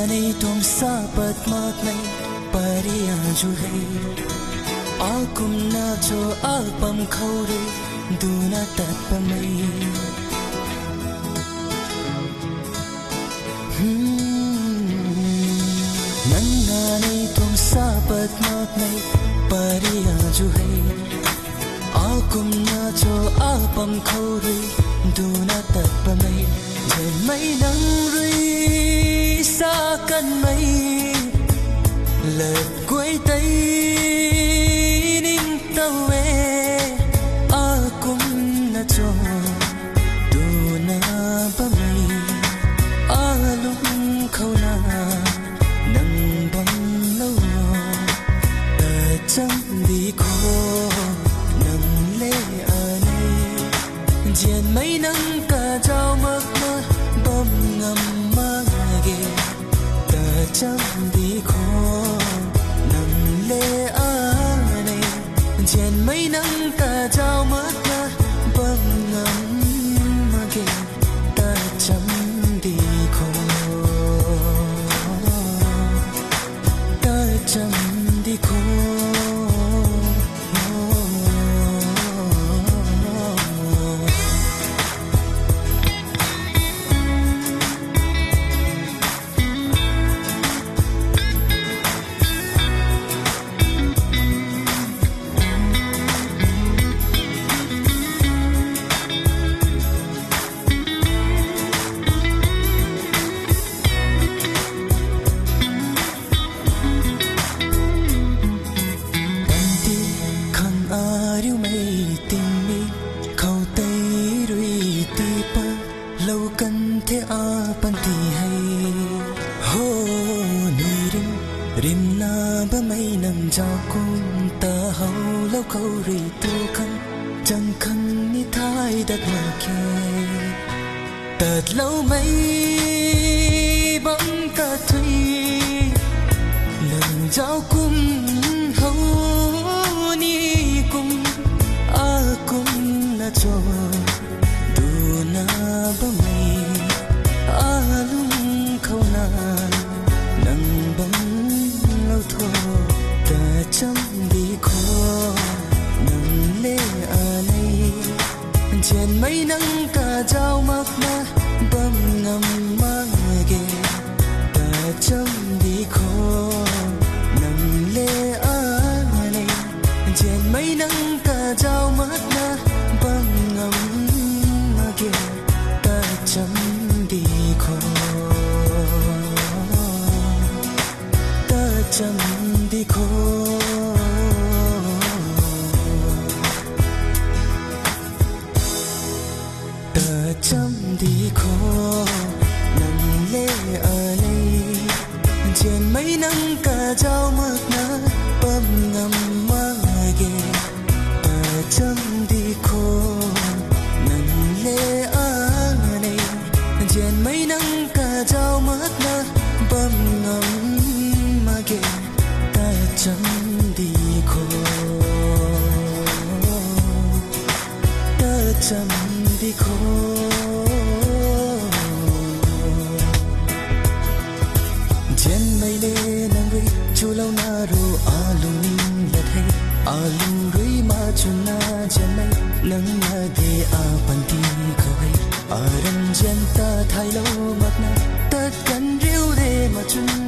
nei tom sa pat mak nei paria ju hai akum na cho alpam khore duna tat pamai nanga nei tom sa pat mak nei paria ju hai akum na cho alpam khore duna tat pamai jen mai nang rui sa kan mai lật quay tay ninh tàu về cũng là cho tu na ba mây lúc khâu na nâng bóng lâu chẳng đi khó nâng lê này diện mấy nâng cả trao mơ mơ bom ngầm mơ ghê chẳng đi khó nâng lê này chèn mấy nắng cả trao mất na bơm ngắm mà kề ta chẳng đi khó ta chẳng đi khó thế a pan ti hay ho nuôi rim na ba mấy nang giao cung ta hậu lâu khâu ri tu khăn chẳng khăn ni thái đặt mà kề tật lâu mấy bóng ta thủy lần giao cung hậu ni cung a cung là cho tu na ba mấy khâu na nâng bóng lâu thô ta chẳng đi khó nâng lê này chèn mấy nắng cả trao mắc na bơm ngầm mang ghê ta chẳng đi khó nâng lê này chèn mấy nắng cả trao mắc na bơm ngầm ghê ta chẳng đi khó chẳng đi khó ta chẳng đi khó nằm lê ở đây trên mấy nắng cả trao mực na bơm ngầm mang ghê ta chẳng đi khó nằm lê ở đây trên mấy nắng cả trao mực na bơm ngầm ghê ta chẳng đi khó ta chẳng đi khó trên mây lê nang rui chu lâu na ru alu ning lật hay alu rui ma chu na trên mây nang na de a pan ti khâu hay a ran jen ta thai lâu mặc na tất cả riu de mà chun